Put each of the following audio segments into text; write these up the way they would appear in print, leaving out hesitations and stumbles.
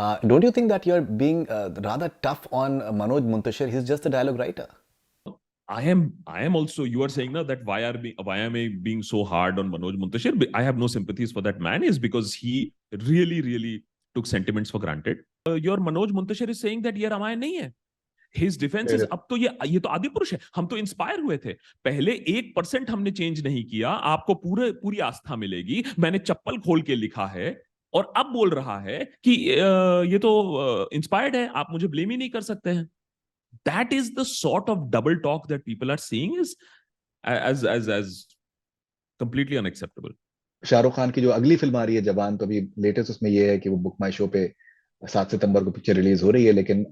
Don't you think that you're being rather tough on Manoj Muntashir? He's just a dialogue writer. I am also. You are saying now that why am I being so hard on Manoj Muntashir? I have no sympathies for that man. Is because he really took sentiments for granted. Your Manoj Muntashir is saying that ये रामायण नहीं है. His defense is अब तो ये तो आदि पुरुष है. हम तो इंस्पायर हुए थे. पहले 1% हमने चेंज नहीं किया. आपको पूरी आस्था मिलेगी. मैंने चप्पल खोल के लिखा है और अब बोल रहा है कि ये तो इंस्पायर्ड है. आप मुझे ब्लेम ही नहीं कर सकते हैं. That is the sort of double talk that people are seeing is as completely unacceptable. Shahrukh Khan की जो अगली फिल्म आ रही है जवान, तो अभी लेटेस्ट उसमें ये है कि वो बुक माई शो पे 7 सितंबर को पिक्चर रिलीज हो रही है, लेकिन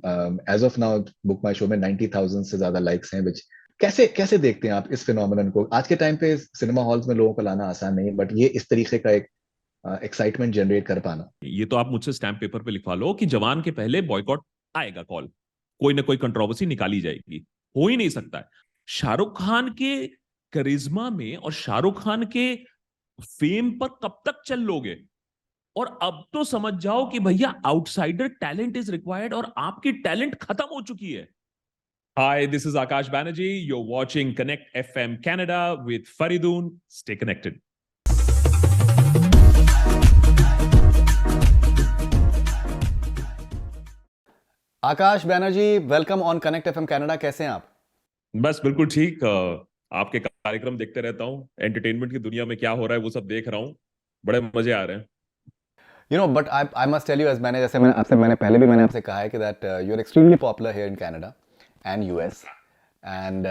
as of now BookMyShow में 90,000 से ज्यादा लाइक्स हैं। विच कैसे देखते हैं आप इस फिनोमिनन को? आज के टाइम पे सिनेमा हॉल्स में लोगों को लाना आसान नहीं, बट ये इस तरीके का एक एक्साइटमेंट जनरेट कर पाना। ये तो आप मुझसे स्टैम्प पेपर पे लिखवा लो कि जवान के पहले बॉयकॉट आएगा कॉल, कोई ना कोई कंट्रोवर्सी निकाली जाएगी. हो ही नहीं सकता है. शाहरुख खान के करिश्मा में और शाहरुख खान के फेम पर कब तक चल लोगे? और अब तो समझ जाओ कि भैया आउटसाइडर टैलेंट इज रिक्वायर्ड और आपकी टैलेंट खत्म हो चुकी है. Hi, this is Akash Banerjee. You're watching Connect FM Canada with Faridoon. Stay connected. Akash Banerjee, welcome on connect FM Canada. कैसे हैं आप? बस बिल्कुल ठीक. आपके कार्यक्रम देखते रहता हूँ. एंटरटेनमेंट की दुनिया में क्या हो रहा है वो सब देख रहा हूँ. बड़े मजे आ रहे हैं. But I must tell you, as मैंने पहले भी आपसे कहा है कि that you are extremely popular here in Canada and US, and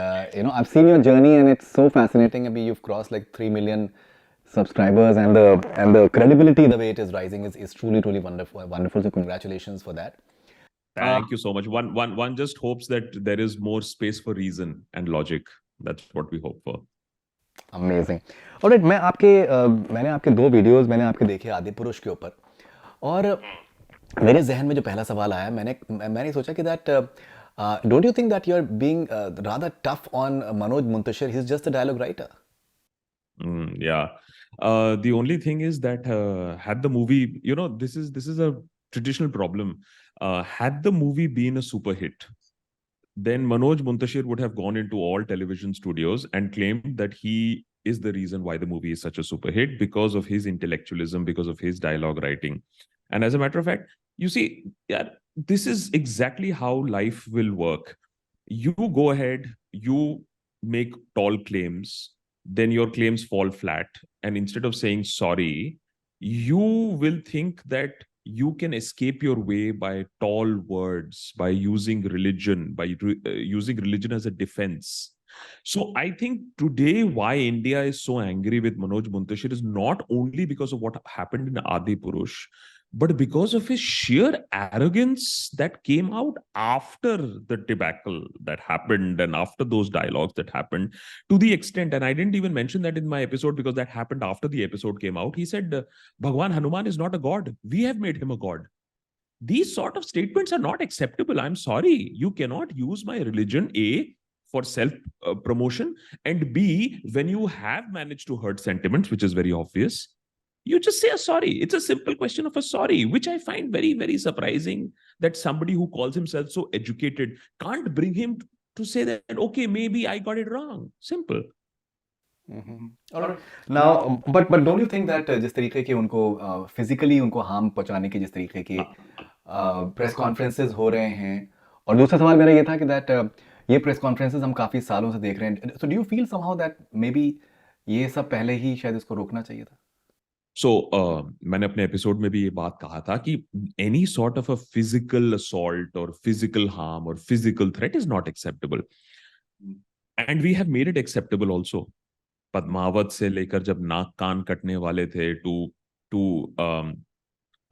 I've seen your journey and it's so fascinating. I mean, you've crossed like 3 million subscribers, and the credibility, the way it is rising is truly wonderful. So congratulations for that. Thank you so much. One just hopes that there is more space for reason and logic. That's what we hope for. Amazing. Alright, मैंने आपके 2 videos देखे आदि पुरुष के ऊपर, और मेरे जहन में जो पहला सवाल आया, मैंने सोचा कि that don't you think that you're being rather tough on Manoj Muntashir? He's just a dialogue writer. Yeah. The only thing is that had the movie, this is a traditional problem. Had the movie been a super hit, then Manoj Muntashir would have gone into all television studios and claimed that he is the reason why the movie is such a super hit, because of his intellectualism, because of his dialogue writing. And as a matter of fact, you see, yeah, this is exactly how life will work. You go ahead, you make tall claims, then your claims fall flat. And instead of saying sorry, you will think that you can escape your way by tall words, by using religion, using religion as a defense. So I think today why India is so angry with Manoj Muntashir is not only because of what happened in Adi Purush, but because of his sheer arrogance that came out after the debacle that happened and after those dialogues that happened, to the extent, and I didn't even mention that in my episode because that happened after the episode came out. He said, Bhagwan Hanuman is not a god. We have made him a god. These sort of statements are not acceptable. I'm sorry. You cannot use my religion, A, for self promotion, and B, when you have managed to hurt sentiments, which is very obvious, you just say a sorry. It's a simple question of a sorry, which I find very surprising that somebody who calls himself so educated can't bring him to say that, okay, maybe I got it wrong. Simple. All right. Now, but don't you think that जिस तरीके के उनको physically उनको harm पहुंचाने की जिस तरीके की press conferences हो रहे हैं, और दूसरा सवाल मेरा ये था कि that ये press conferences हम काफी सालों से देख रहे हैं. So do you feel somehow that maybe ये सब पहले ही शायद इसको रोकना चाहिए था? So, मैंने अपने एपिसोड में भी ये बात कहा था कि any sort of a physical assault or physical harm or physical threat is not acceptable. And we have made it acceptable also. Padmaavat से लेकर जब नाक कान कटने वाले थे to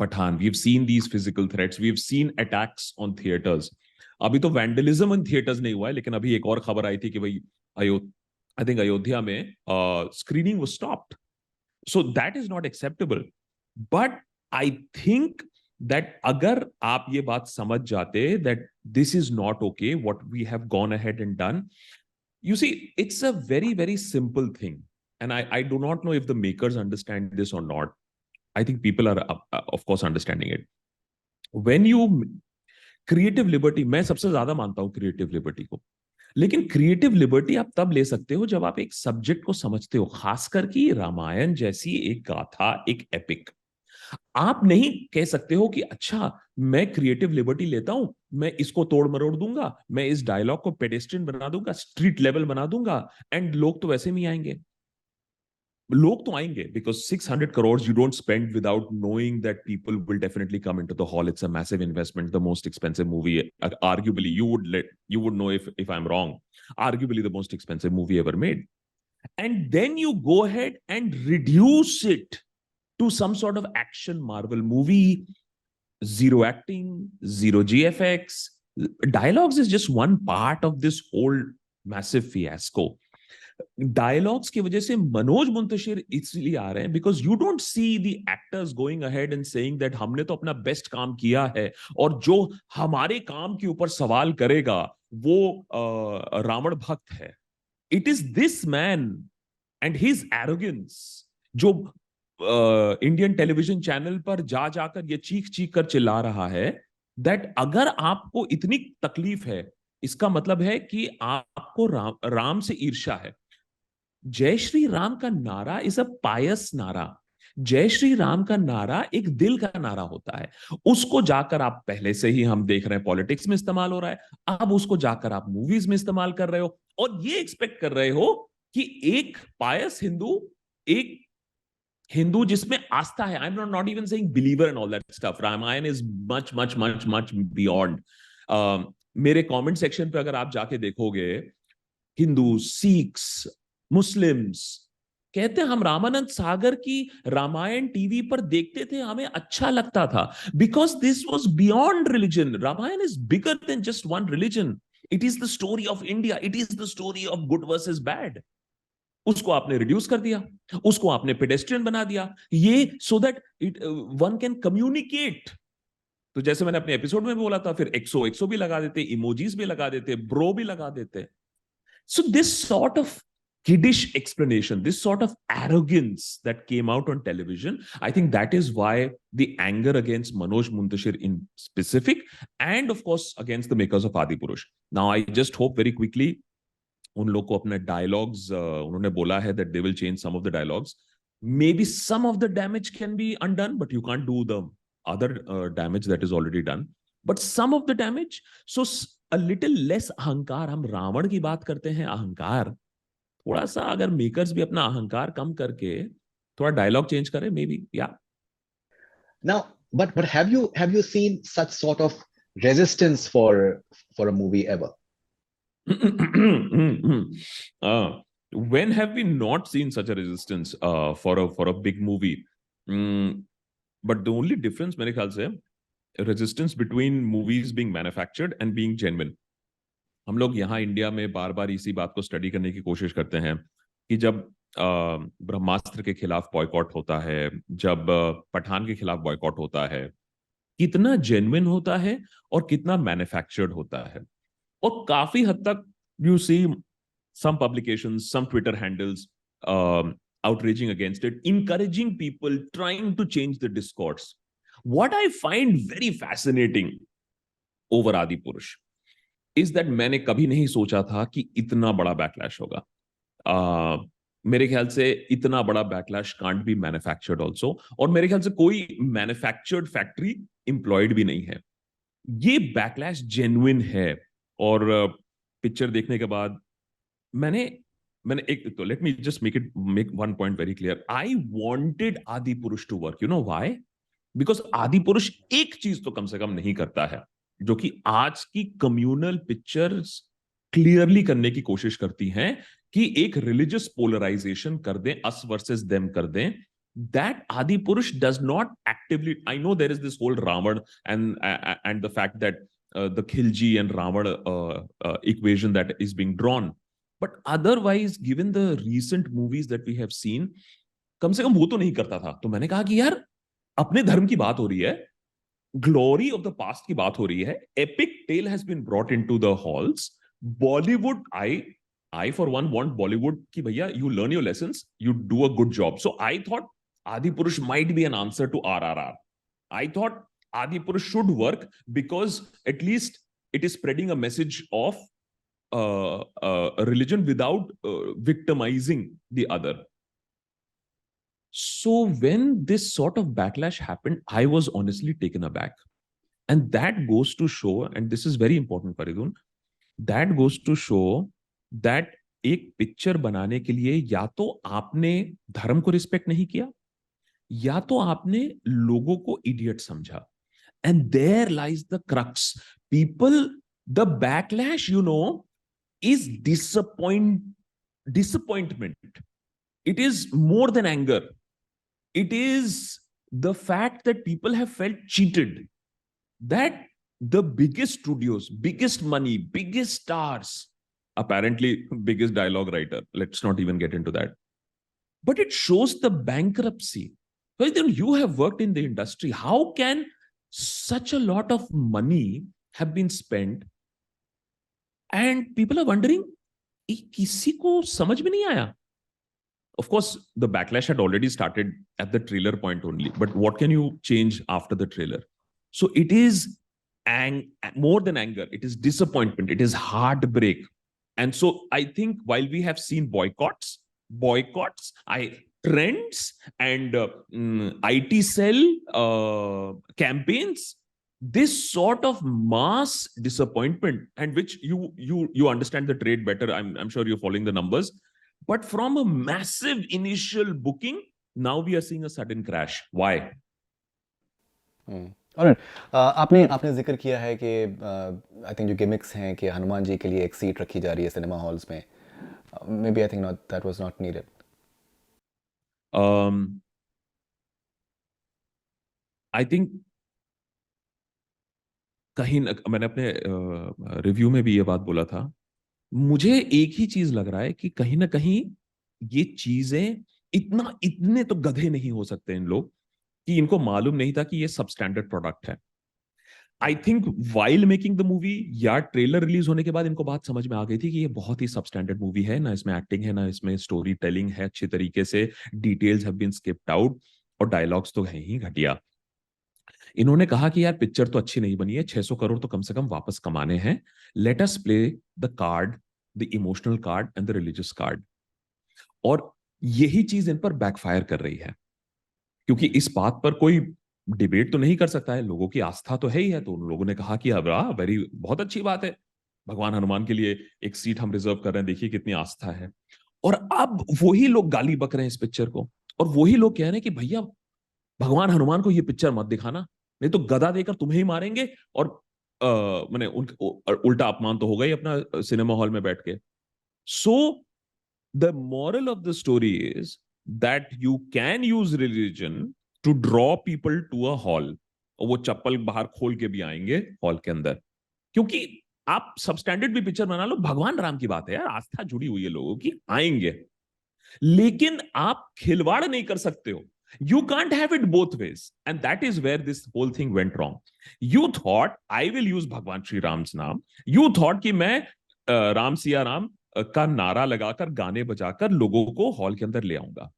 Pathan, we've seen these physical threats, we've seen attacks on theaters. अभी तो vandalism in theaters नहीं हुआ है, लेकिन अभी एक और खबर आई थी कि भाई I think अयोध्या में screening was stopped. So that is not acceptable. But I think that अगर आप ये बात समझ जाते that this is not okay, what we have gone ahead and done, you see, it's a very simple thing. And I do not know if the makers understand this or not. I think people are, of course, understanding it. When you creative liberty, मैं सबसे ज्यादा मानता हूं creative liberty को, लेकिन creative liberty आप तब ले सकते हो जब आप एक सब्जेक्ट को समझते हो, खासकर कि रामायण जैसी एक गाथा, एक एपिक। आप नहीं कह सकते हो कि अच्छा मैं क्रिएटिव लिबर्टी लेता हूं, मैं इसको तोड़ मरोड़ दूंगा, मैं इस डायलॉग को पेडेस्ट्रियन बना दूंगा, स्ट्रीट लेवल बना दूंगा, एंड लोग तो वैसे नहीं आएंगे। लोग तो आएंगे because 600 crores you don't spend without knowing that people will definitely come into the hall. It's a massive investment, the most expensive movie, arguably. You would know if I'm wrong, arguably the most expensive movie ever made. And then you go ahead and reduce it to some sort of action Marvel movie, zero acting, zero GFX. Dialogues is just one part of this whole massive fiasco. Dialogues की वजह से मनोज मुंतशिर इसलिए आ रहे हैं because you don't see the actors going ahead and saying that हमने तो अपना best काम किया है और जो हमारे काम के ऊपर सवाल करेगा वो रावण भक्त है। It is this man and his arrogance जो इंडियन टेलीविजन चैनल पर जा जाकर ये चीख चीख कर चिल्ला रहा है दैट अगर आपको इतनी तकलीफ है, इसका मतलब है कि आपको राम से ईर्ष्या है। जय श्री राम का नारा इज अ पायस नारा। जय श्री राम का नारा एक दिल का नारा होता है। उसको जाकर आप, पहले से ही हम देख रहे हैं पॉलिटिक्स में इस्तेमाल हो रहा है, अब उसको जाकर आप मूवीज में इस्तेमाल कर रहे हो और ये एक्सपेक्ट कर रहे हो कि एक पायस हिंदू, एक हिंदू जिसमें आस्था है, I am not even saying believer and all that stuff, Ramayana is much much much much beyond. मेरे कमेंट सेक्शन पे अगर आप जाके देखोगे, हिंदू, सिख्स, मुस्लिम्स कहते हैं हम रामानंद सागर की रामायण टीवी पर देखते थे, हमें अच्छा लगता था because this was beyond religion. Ramayana is bigger than just one religion. It is the story of India, it is the story of good versus bad. उसको आपने रिड्यूस कर दिया, उसको आपने पेडेस्ट्रियन बना दिया, ये so that it one can communicate. तो जैसे मैंने अपने एपिसोड में बोला था, फिर एक्सो एक्सो भी लगा देते, इमोजीज भी लगा देते, ब्रो भी लगा देते। So this sort of kiddish explanation, this sort of arrogance that came out on television, I think that is why the anger against Manoj Muntashir in specific, and of course against the makers of Adipurush. Now I just hope very quickly उन लोग को अपने dialogues, उन्होंने बोला है that they will change some of the dialogues. Maybe some of the damage can be undone, but you can't do the other damage that is already done. But some of the damage, so a little less अहंकार। हम रावण की बात करते हैं अहंकार, थोड़ा सा अगर मेकर्स भी अपना अहंकार कम करके थोड़ा डायलॉग चेंज करें, मे बी या। Now, but have you seen such sort of resistance for a movie ever? When have we not seen such a resistance for a big movie? But the only difference मेरे ख्याल से resistance between movies being manufactured and being genuine. हम लोग यहाँ India में बार बार इसी बात को स्टडी करने की कोशिश करते हैं कि जब ब्रह्मास्त्र के खिलाफ बॉयकॉट होता है, जब पठान के खिलाफ बॉयकॉट होता है, कितना जेन्युइन होता है और कितना मैन्युफैक्चर्ड होता है। और काफी हद तक you see some publications, some Twitter handles outraging against it, encouraging people, trying to change the discourse. What I find very fascinating over Adipurush is that मैंने कभी नहीं सोचा था कि इतना बड़ा बैकलैश होगा। मेरे ख्याल से इतना बड़ा backlash can't be manufactured also, और मेरे ख्याल से कोई मैन्युफैक्चर्ड फैक्ट्री एम्प्लॉयड भी नहीं है। ये बैकलैश जेन्युइन है। और पिक्चर देखने के बाद मैंने एक तो let me just make one point very clear. I wanted Adipurush to work. You know why? Because Adipurush एक चीज तो कम से कम नहीं करता है जो कि आज की कम्युनल पिक्चर्स क्लियरली करने की कोशिश करती हैं, कि एक रिलीजियस पोलराइजेशन कर दें, अस वर्सेस देम कर दें। That Adipurush does not actively, I know there is this whole Ravan and the fact that the Khilji and Ravan equation that is being drawn, but otherwise given the recent movies that we have seen, कम से कम वो तो नहीं करता था। तो मैंने कहा कि यार अपने धर्म की बात हो रही है, ग्लोरी ऑफ द पास्ट की बात हो रही है, epic tale has been brought into the halls. Bollywood, I for one want Bollywood कि भैया you learn your lessons, you do a good job. So I thought Adipurush might be an answer to RRR. I thought Adipurush should work because at least it is spreading a message of a religion without victimizing the other. So when this sort of backlash happened, I was honestly taken aback. And that goes to show, and this is very important, Faridun, that goes to show that एक picture बनाने के लिए या तो आपने धर्म को respect नहीं किया, या तो आपने लोगों को इडियट समझा. And there lies the crux. People, the backlash, is disappointment. It is more than anger. It is the fact that people have felt cheated. That the biggest studios, biggest money, biggest stars, apparently biggest dialogue writer, let's not even get into that. But it shows the bankruptcy. Well, then you have worked in the industry. How can such a lot of money have been spent and people are wondering, किसी को समझ में नहीं आया? Of course, the backlash had already started at the trailer point only. But what can you change after the trailer? So it is more than anger. It is disappointment. It is heartbreak. And so I think while we have seen boycotts, trends, and IT cell campaigns, this sort of mass disappointment, and which you understand the trade better. I'm sure you're following the numbers. But from a massive initial booking, now we are seeing a sudden crash. Why? Alright. आपने जिक्र किया है कि I think जो gimmicks हैं कि हनुमान जी के लिए एक सीट रखी जा रही है सिनेमा हॉल्स में. Maybe I think not, that was not needed. I think कहीं मैंने अपने रिव्यू में भी ये बात बोला था. मुझे एक ही चीज लग रहा है कि कहीं ना कहीं ये चीजें इतने तो गधे नहीं हो सकते इन लोग कि इनको मालूम नहीं था कि ये सब स्टैंडर्ड प्रोडक्ट है. I think while making the movie या ट्रेलर रिलीज होने के बाद इनको बात समझ में आ गई थी कि ये बहुत ही सब स्टैंडर्ड मूवी है. ना इसमें एक्टिंग है, ना इसमें स्टोरी टेलिंग है अच्छी तरीके से, details have been skipped out, और डायलॉग्स तो है ही घटिया. इन्होंने कहा कि यार पिक्चर तो अच्छी नहीं बनी है, 600 करोड़ तो कम से कम वापस कमाने हैं, let us play the card, the emotional card and the religious card. और यही चीज इन पर बैकफायर कर रही है, क्योंकि इस बात पर कोई डिबेट तो नहीं कर सकता है, लोगों की आस्था तो है ही है. तो उन लोगों ने कहा कि अब बहुत अच्छी बात है, भगवान हनुमान के लिए एक सीट हम रिजर्व कर रहे हैं, देखिए कितनी आस्था है. और अब वही लोग गाली बक रहे हैं इस पिक्चर को, और वही लोग कह रहे हैं कि भैया भगवान हनुमान को ये पिक्चर मत दिखाना, नहीं तो गदा देकर तुम्हें ही मारेंगे. और मैंने उल्टा अपमान तो होगा ही अपना सिनेमा हॉल में बैठ के. So the moral of the story is that you can use religion to draw people to a hall, और वो चप्पल बाहर खोल के भी आएंगे हॉल के अंदर, क्योंकि आप सबस्टैंडर्ड भी पिक्चर बना लो, भगवान राम की बात है यार, आस्था जुड़ी हुई है लोगों की, आएंगे. लेकिन आप खिलवाड़ नहीं कर सकते हो. You can't have it both ways, and that is where this whole thing went wrong. You thought I will use Bhagwan Shri Ram's नाम, you thought कि मैं राम सिया राम का नारा लगाकर गाने बजाकर लोगों को हॉल के अंदर ले आऊंगा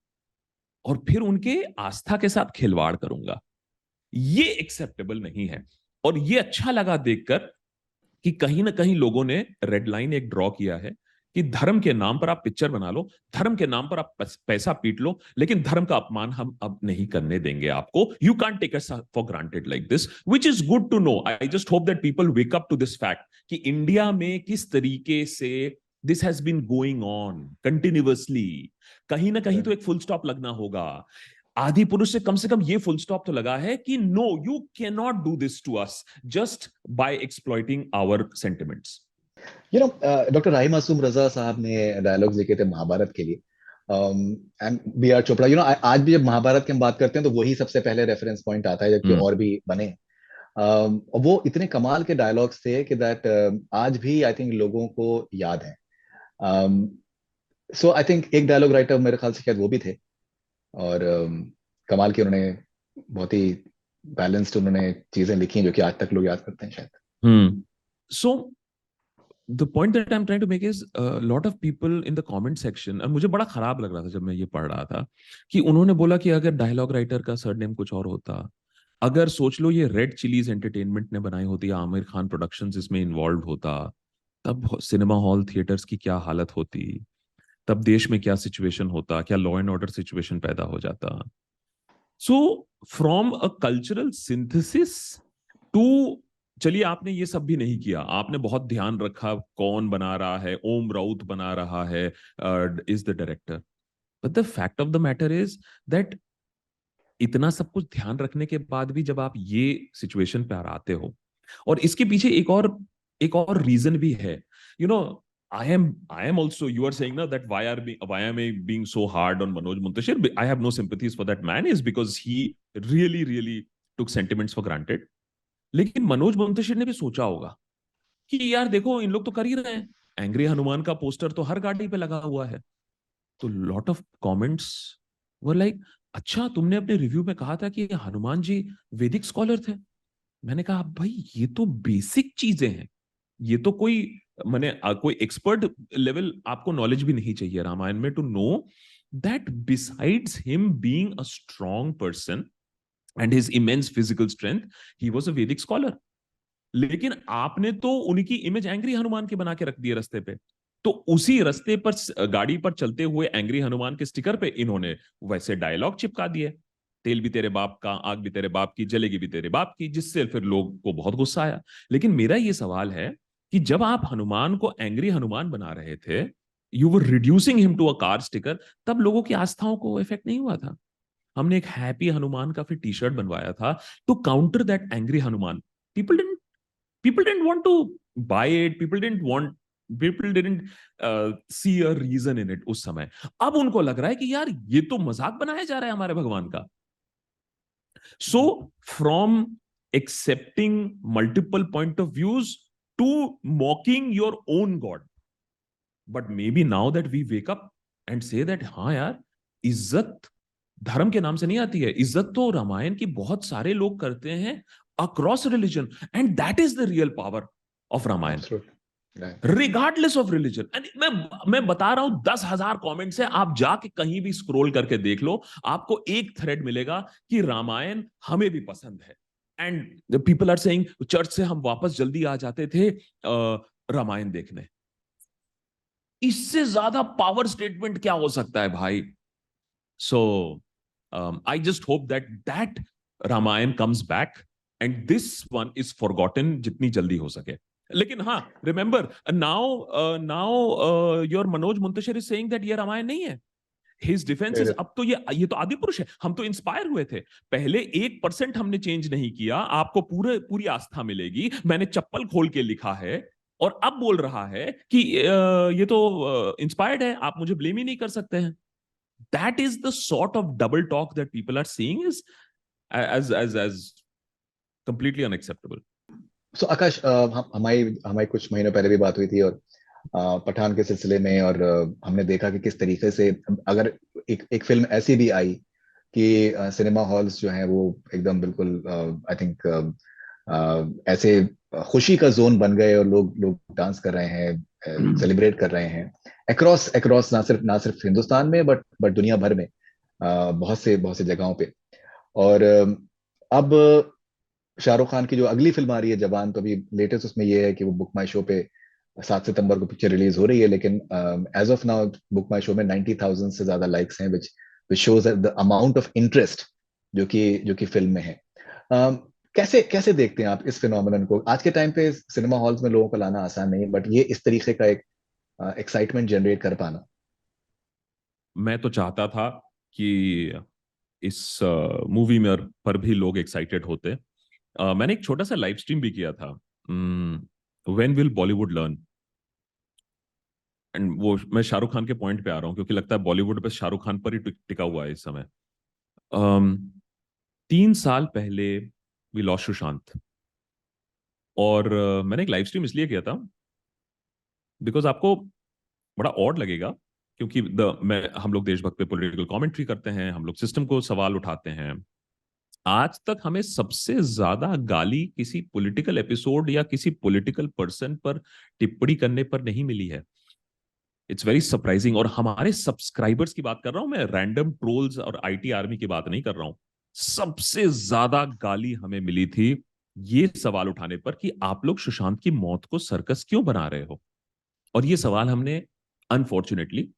और फिर उनके आस्था के साथ खिलवाड़ करूंगा. ये एक्सेप्टेबल नहीं है. और ये अच्छा लगा देखकर कि कहीं ना कहीं लोगों ने रेड लाइन एक ड्रॉ किया है कि धर्म के नाम पर आप पिक्चर बना लो, धर्म के नाम पर आप पैसा पीट लो, लेकिन धर्म का अपमान हम अब नहीं करने देंगे आपको. You can't take us for granted like this, which is good to know. I just hope that people wake up to this fact कि इंडिया में किस तरीके से this has been going on continuously. कहीं ना कहीं तो एक फुल स्टॉप लगना होगा. आदि पुरुष से कम ये फुल स्टॉप तो लगा है कि no, you can not do this to us just by exploiting our sentiments. Doctor Rahi Masoom Raza साहब ने डायलॉग्स लिखे थे महाभारत के लिए, एंड बी आर चोपड़ा. आज भी जब महाभारत की हम बात करते हैं तो वही सबसे पहले रेफरेंस पॉइंट आता है, जबकि और भी बने. वो इतने कमाल के डायलॉग्स थे कि दैट आज भी आई थिंक लोगों को याद है. सो आई थिंक एक डायलॉग राइटर मेरे ख्याल से शायद वो भी थे, और कमाल की उन्होंने बहुत ही बैलेंस्ड उन्होंने चीजें लिखी जो कि आज तक लोग याद करते हैं शायद. सो the point that I'm trying to make is a lot of people in the comment section, और मुझे बड़ा खराब लग रहा था जब मैं ये पढ़ रहा था कि उन्होंने बोला कि अगर डायलॉग राइटर का सरनेम कुछ और होता अगर सोच लो ये रेड चिलीज एंटरटेनमेंट ने बनाई होती या आमिर खान प्रोडक्शंस इसमें इन्वॉल्व होता, तब सिनेमा हॉल थिएटर्स की क्या हालत होती, तब देश में क्या सिचुएशन होता, क्या लॉ एंड ऑर्डर सिचुएशन पैदा हो जाता। So from a cultural synthesis to, चलिए आपने ये सब भी नहीं किया, आपने बहुत ध्यान रखा कौन बना रहा है, ओम राउत बना रहा है, is the director, but the fact of the matter is that इतना सब कुछ ध्यान रखने के बाद भी जब आप ये सिचुएशन पे आते हो, और इसके पीछे एक और रीजन भी है, you know, I am also, you are saying now that why am I being so hard on Manoj Muntashir? I have no sympathies for that man is because he really took sentiments for granted. लेकिन मनोज मुंतशिर ने भी सोचा होगा कि यार देखो इन लोग तो कर ही रहे हैं, एंग्री हनुमान का पोस्टर तो हर गाड़ी पे लगा हुआ है। तो lot of comments were like, अच्छा तुमने अपने रिव्यू में कहा था कि हनुमान जी वैदिक स्कॉलर थे। मैंने कहा भाई ये तो बेसिक चीजें हैं, ये तो कोई मैंने कोई एक्सपर्ट लेवल आपको नॉलेज भी नहीं चाहिए रामायण में to know that besides him being a strong person and his immense physical strength, he was a Vedic scholar. लेकिन आपने तो उनकी इमेज एंग्री हनुमान के बना के रख दी रास्ते पे, तो उसी रास्ते पर गाड़ी पर चलते हुए एंग्री हनुमान के स्टिकर पे इन्होंने वैसे डायलॉग चिपका दिए, तेल भी तेरे बाप का, आग भी तेरे बाप की, जलेगी भी तेरे बाप की, जिससे फिर लोग को बहुत गुस्सा आया। लेकिन मेरा ये सवाल है कि जब आप हनुमान को एंग्री हनुमान बना रहे थे, you were reducing him to a car sticker, तब लोगों की आस्थाओं को इफेक्ट नहीं हुआ था। हमने एक हैप्पी हनुमान का फिर टी शर्ट बनवाया था to counter that angry Hanuman. People people didn't want to buy it, people didn't see a reason in it उस समय। अब उनको लग रहा है कि यार ये तो मजाक बनाया जा रहा है हमारे भगवान का। So from accepting multiple point of views to mocking your own god, but maybe now that we wake up and say that हाँ यार, इज्जत धर्म के नाम से नहीं आती है, इज्जत तो रामायण की बहुत सारे लोग करते हैं across religion, and that is the real power of Ramayana, regardless of religion. And मैं बता रहा हूं 10,000 कमेंट्स है, आप जाके कहीं भी स्क्रॉल करके देख लो, आपको एक थ्रेड मिलेगा कि रामायण हमें भी पसंद है, and people are saying church से हम वापस जल्दी आ जाते थे रामायण देखने। इससे ज्यादा पावर स्टेटमेंट क्या हो सकता है भाई? So I just hope that Ramayan comes back and this one is forgotten जितनी जल्दी हो सके। लेकिन हाँ, remember now your Manoj Muntashir is saying that ये रामायण नहीं है। हिज डिफेंस इज, अब तो ये तो आदि पुरुष है, हम तो इंस्पायर हुए थे, पहले 1% हमने चेंज नहीं किया, आपको पूरी आस्था मिलेगी, मैंने चप्पल खोल के लिखा है, और अब बोल रहा है कि ये तो इंस्पायर्ड है, आप मुझे ब्लेम ही नहीं कर सकते हैं। That is the sort of double talk that people are seeing is as completely unacceptable. So Akash, हमारी हमारी कुछ महीनों पहले भी बात हुई थी, और पठान के सिलसिले में, और हमने देखा कि किस तरीके से अगर एक फिल्म ऐसी भी आई कि सिनेमा हॉल्स जो हैं वो एकदम बिल्कुल आई थिंक ऐसे खुशी का जोन बन गए, और लोग डांस कर रहे हैं, सेलिब्रेट कर रहे हैं अक्रॉस अक्रॉस, ना सिर्फ हिंदुस्तान में बट दुनिया भर में, बहुत से जगहों पे। और अब शाहरुख खान की जो अगली फिल्म आ रही है जवान, तो अभी लेटेस्ट उसमें ये है कि वो बुक माई शो पे 7 सितंबर को पिक्चर रिलीज हो रही है, लेकिन as of now BookMyShow में 90,000 से ज्यादा लाइक्स हैं, which shows the amount of interest जो कि फिल्म में है। कैसे कैसे देखते हैं आप इस फिनोमिनन को? आज के टाइम पे सिनेमा हॉल्स में लोगों को लाना आसान नहीं, बट ये इस तरीके का एक एक्साइटमेंट जनरेट कर पाना। मैं तो चाहता था कि इस मूवी में पर भी लोग एक्साइटेड होते। मैंने एक छोटा सा लाइव स्ट्रीम भी किया था, when will Bollywood learn, and वो मैं शाहरुख खान के पॉइंट पे आ रहा हूँ क्योंकि लगता है बॉलीवुड पे शाहरुख खान पर ही टिका हुआ है इस समय। 3 साल पहले वी लॉस्ट सुशांत, और मैंने एक लाइव स्ट्रीम इसलिए किया था बिकॉज आपको बड़ा ऑड लगेगा, क्योंकि हम लोग देशभक्त पे पॉलिटिकल कमेंट्री करते हैं, हम लोग सिस्टम को सवाल उठाते हैं। आज तक हमें सबसे ज्यादा गाली किसी पॉलिटिकल एपिसोड या किसी पॉलिटिकल पर्सन पर टिप्पणी करने पर नहीं मिली है। It's very surprising. और हमारे सब्सक्राइबर्स की बात कर रहा हूं मैं, रैंडम ट्रोल्स और आईटी आर्मी की बात नहीं कर रहा हूं। सबसे ज्यादा गाली हमें मिली थी ये सवाल उठाने पर कि आप लोग सुशांत की मौत को सर्कस क्यों बना रहे हो। और ये सवाल हमने अनफॉर्चुनेटली,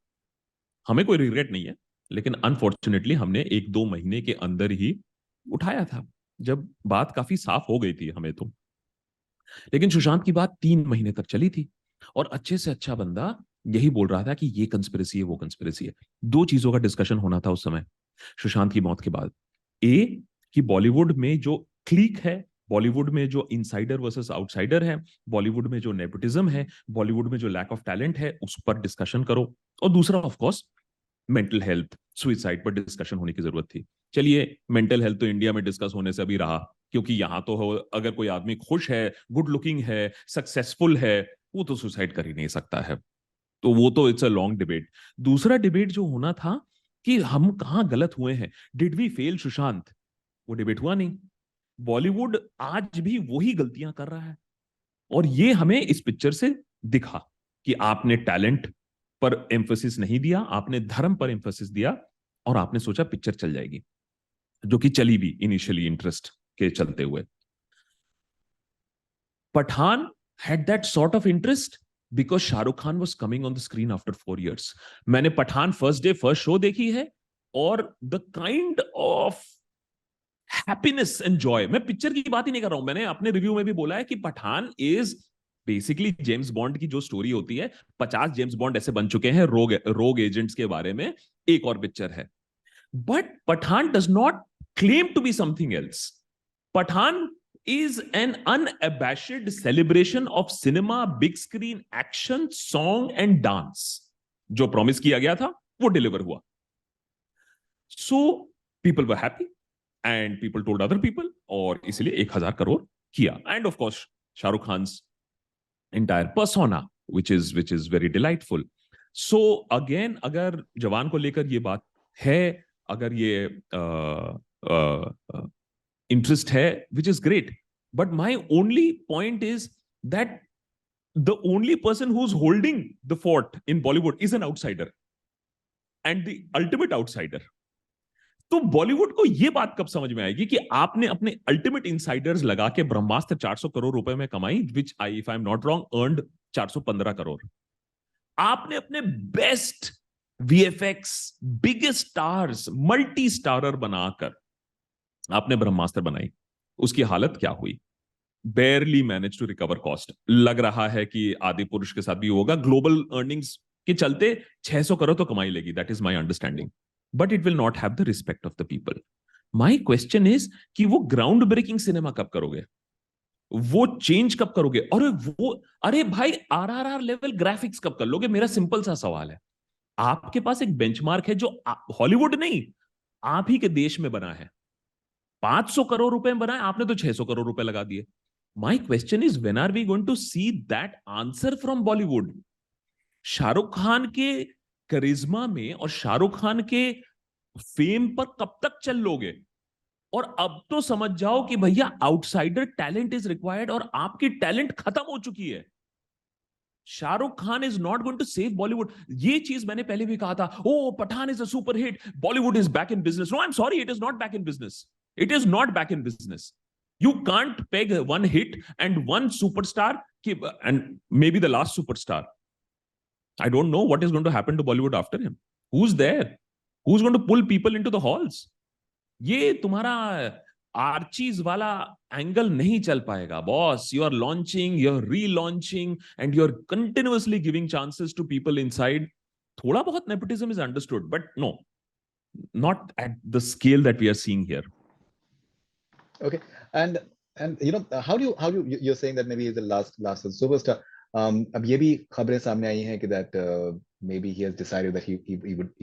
हमें कोई रिग्रेट नहीं है, लेकिन अनफॉर्चुनेटली हमने 1-2 महीने के अंदर ही उठाया था, जब बात काफी साफ हो गई थी हमें तो। लेकिन सुशांत की बात 3 महीने तक चली थी, और अच्छे से अच्छा बंदा यही बोल रहा था कि ये कंस्पिरेसी है, वो कंस्पिरेसी है। दो चीजों का डिस्कशन होना था उस समय सुशांत की मौत के बाद। ए, कि बॉलीवुड में जो क्लीक है, बॉलीवुड में जो इनसाइडर वर्सेस आउटसाइडर है, बॉलीवुड में जो नेपोटिज्म है, बॉलीवुड में जो लैक ऑफ टैलेंट है, उस पर डिस्कशन करो। और दूसरा of course mental health, suicide पर डिस्कशन होने की जरूरत थी। चलिए, मेंटल हेल्थ तो इंडिया में डिस्कस होने से अभी रहा, क्योंकि यहां तो हो, अगर कोई आदमी खुश है, गुड लुकिंग है, सक्सेसफुल है, वो तो सुसाइड कर ही नहीं सकता है। तो वो तो इट्स अ लॉन्ग डिबेट। दूसरा डिबेट जो होना था कि हम कहां गलत हुए हैं, डिड वी फेल सुशांत, वो डिबेट हुआ नहीं। बॉलीवुड आज भी वही गलतियां कर रहा है, और ये हमें इस पिक्चर से दिखा कि आपने टैलेंट पर एम्फोसिस नहीं दिया, आपने धर्म पर एम्फोसिस दिया, और आपने सोचा पिक्चर चल जाएगी, जो कि चली भी इनिशियली इंटरेस्ट के चलते हुए। Pathan had that sort of interest because Shahrukh Khan was coming on the screen after 4 years. मैंने Pathaan first day first show देखी है, और the kind of happiness and joy, मैं पिक्चर की बात ही नहीं कर रहा हूं, मैंने अपने रिव्यू में भी बोला है कि Pathaan is basically James Bond की जो स्टोरी होती है, 50 जेम्स बॉन्ड ऐसे बन चुके हैं रोग एजेंट्स के बारे में, एक और पिक्चर है। But Pathaan does not claim to be something else. Pathaan is an unabashed celebration of cinema, big screen action, song and dance. जो प्रॉमिस किया गया था वो डिलीवर हुआ। So people were happy and people told other people, और इसलिए 1000 करोड़ किया। And of course Shahrukh Khans entire persona, which is very delightful. So again, अगर जवान को लेकर ये बात है, अगर ये इंटरेस्ट है, which is great. But my only point is that the only person who's holding the fort in Bollywood is an outsider, and the ultimate outsider. तो बॉलीवुड को यह बात कब समझ में आएगी कि आपने अपने अल्टीमेट इनसाइडर्स लगा के ब्रह्मास्त्र 400 करोड़ रुपए में कमाई, which I if I am not wrong earned 415 crore. आपने अपने best VFX, biggest stars, multi starrer बनाकर आपने ब्रह्मास्त्र बनाई, उसकी हालत क्या हुई? barely managed to recover cost. लग रहा है कि आदि पुरुष के साथ भी होगा, ग्लोबल अर्निंग्स के चलते 600 करोड़ तो कमाई लेगी, that is my understanding, but it will not have the respect of the people. My question is कि वो ग्राउंड ब्रेकिंग सिनेमा कब करोगे, वो चेंज कब करोगे, और वो, अरे भाई आरआरआर लेवल ग्राफिक्स कब कर लोगे? मेरा सिंपल सा सवाल है। आपके पास एक बेंचमार्क है जो हॉलीवुड नहीं, आप ही के देश में बना है, 500 करोड़ रुपए में बना है, आपने तो 600 करोड़ रुपए लगा दिए। My question is, when are we going to see that answer from Bollywood? Shahrukh Khan के करिश्मा में और शाहरुख खान के फेम पर कब तक चल लोगे? और अब तो समझ जाओ कि भैया आउटसाइडर टैलेंट इज रिक्वायर्ड, और आपकी टैलेंट खत्म हो चुकी है। Shahrukh Khan is not going to save Bollywood. ये चीज मैंने पहले भी कहा था, oh Pathaan is a super hit, Bollywood is back in business. No, I am sorry, it is not back in business. It is not back in business. You can't peg one hit and one superstar, and maybe the last superstar. I don't know what is going to happen to Bollywood after him. Who's there? Who's going to pull people into the halls? ये तुम्हारा Archies वाला angle नहीं चल पाएगा boss. You are launching, you are relaunching, and you are continuously giving chances to people inside. थोड़ा बहुत nepotism is understood, but no, not at the scale that we are seeing here. Okay, and you know, how do you're saying that maybe he's the last superstar. अब ये भी खबरें सामने आई हैं कि that maybe he has decided that he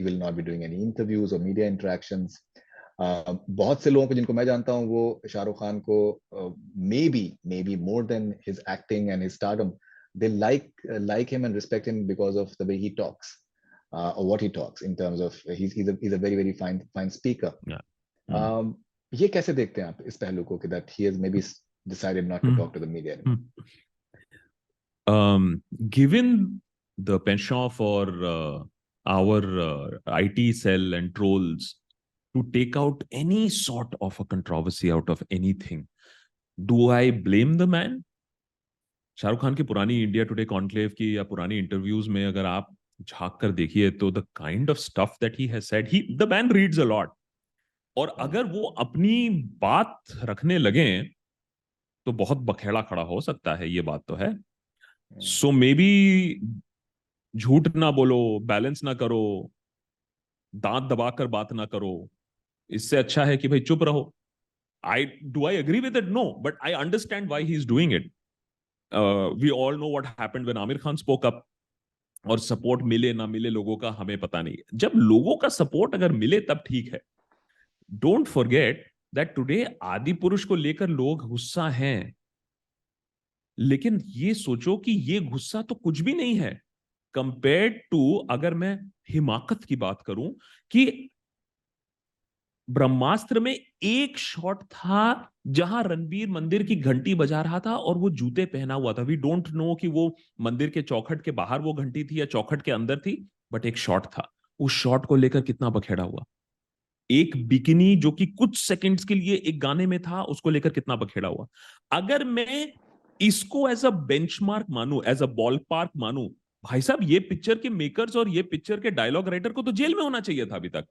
will not be doing any interviews or media interactions. बहुत से लोगों को जिनको मैं जानता हूँ, वो शाहरुख खान को maybe more than his acting and his stardom, they like him and respect him because of the way he talks, or what he talks, in terms of he's a very fine speaker. Yeah. ये कैसे देखते हैं आप इस पहलू को कि that he has maybe decided not to talk to the media anymore? Given the penchant for our IT cell and trolls, to take out any sort of a controversy out of anything. Do I blame the man? Shahrukh Khan की पुरानी India today conclave की या पुरानी interviews में अगर आप झांक कर देखिए तो the kind of stuff that he has said, he the man reads a lot, और अगर वो अपनी बात रखने लगे तो बहुत बखेड़ा खड़ा हो सकता है, ये बात तो है. सो मे बी झूठ ना बोलो, बैलेंस ना करो, दांत दबाकर बात ना करो, इससे अच्छा है कि भाई चुप रहो. I agree with it? No, but I understand why he's doing it. We all know what happened when Amir Khan spoke up. और सपोर्ट मिले ना मिले लोगों का हमें पता नहीं. जब लोगों का सपोर्ट अगर मिले तब ठीक है. डोंट फॉरगेट दैट टुडे आदि पुरुष को लेकर लोग गुस्सा हैं, लेकिन ये सोचो कि ये गुस्सा तो कुछ भी नहीं है कंपेयर्ड टू, अगर मैं हिमाकत की बात करूं, कि ब्रह्मास्त्र में एक शॉट था जहां रणबीर मंदिर की घंटी बजा रहा था और वो जूते पहना हुआ था. वी डोंट नो कि वो मंदिर के चौखट के बाहर वो घंटी थी या चौखट के अंदर थी, बट एक शॉट था. उस शॉट को लेकर कितना बखेड़ा हुआ. एक बिकिनी जो कि कुछ सेकंड्स के लिए एक गाने में था, उसको लेकर कितना बखेड़ा हुआ. अगर मैं इसको एज अ बेंचमार्क मानूं, एज अ बॉल पार्क मानूं, भाई साहब ये पिक्चर के मेकर्स और ये पिक्चर के डायलॉग राइटर को तो जेल में होना चाहिए था अभी तक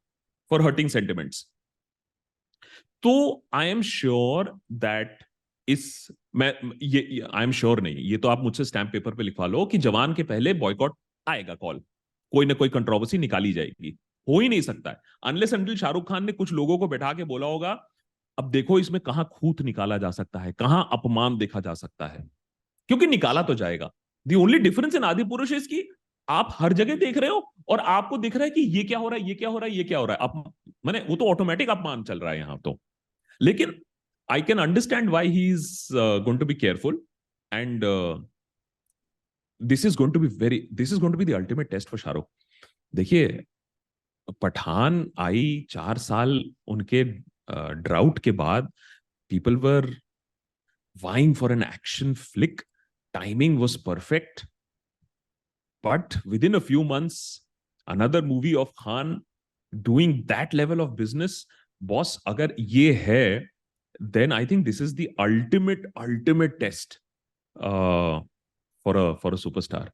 फॉर हर्टिंग सेंटिमेंट्स. तो आई एम श्योर दैट इस मैं ये आई एम श्योर नहीं, ये तो आप मुझसे स्टैम्प पेपर पे लिखवा लो कि जवान के पहले बॉयकॉट आएगा कॉल, कोई ना कोई कंट्रोवर्सी निकाली जाएगी. हो ही नहीं सकता है अनलेस अनटिल शाहरुख खान ने कुछ लोगों को बैठा के बोला होगा अब देखो इसमें कहां खूंट निकाला जा सकता है, कहां अपमान देखा जा सकता है, क्योंकि निकाला तो जाएगा. द ओनली डिफरेंस इन आदि पुरुष इज की आप हर जगह देख रहे हो और आपको दिख रहा है कि ये क्या हो रहा है, ये क्या हो रहा है, ये क्या हो रहा है. आप मैंने वो तो ऑटोमेटिक अपमान चल रहा है यहां तो. लेकिन I can understand why he's going to be careful, and this is going to be the ultimate test for Shahrukh. देखिए पठान आई 4 साल उनके ड्राउट के बाद, people were vying for an action flick, timing was perfect, but within a few months another movie of Khan doing that level of business, boss अगर ये है, then I think this is the ultimate test for a superstar.